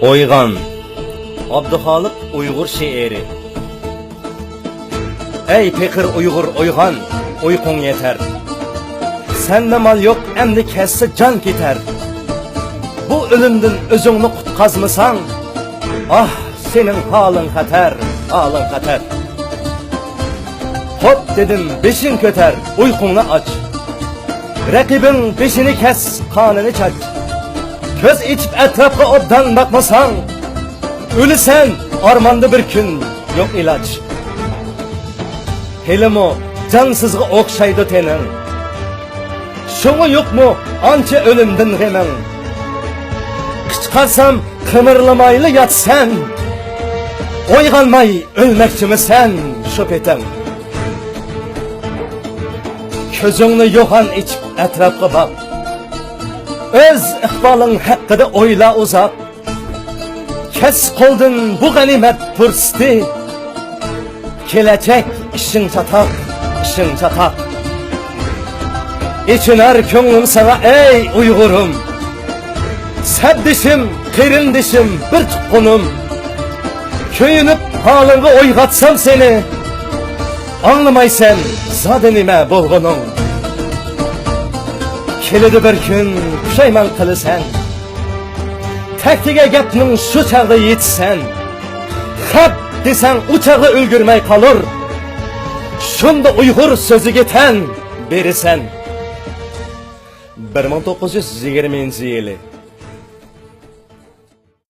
Oygan Abduxoliq Uyg'ur she'ri. Ey pekir Uyg'ur oygan, uyqung yeter. Sende mal yok, emdi kesse can keter. Bu ölümdün özüngni qutqazmasan, ah senin halın xatar, halın xatar. Hop dedim, beşin köter, uyqungni aç. Rakibin beşini kes, kanını çaç. Köz içip etrafga obdan bakmasan, ölüsen armanda bir gün yok ilaç. Helimo cansızga okşaydı tenin. Şunu yok mu anca ölümdün hemen. Kıçkarsam kımırlamaylı yatsan, oyganmay ölmekçi mi sen şu peten? Közüngni yo'g'an içip etrafga bak. Öz iqbalın haqqida o'yla uzaq. Kes qoldun bu ganimet fursati. Kelajak ishing çatak, ishing çatak. İçiner ko'nglim sana ey Uyg'urim. Saddishim, qerindishim, bir tuqqunum. Köyünüp halingga o'yg'atsam seni, anlamaysan zade nima bo'lganing. Keledi bir kun pushayman qilasan. Taktiga gapning shu chaqda yetsan. Xat desang u chaqda ulgurmay qolur. Shunda Uyg'ur so'ziga tan berasan. 1920-yili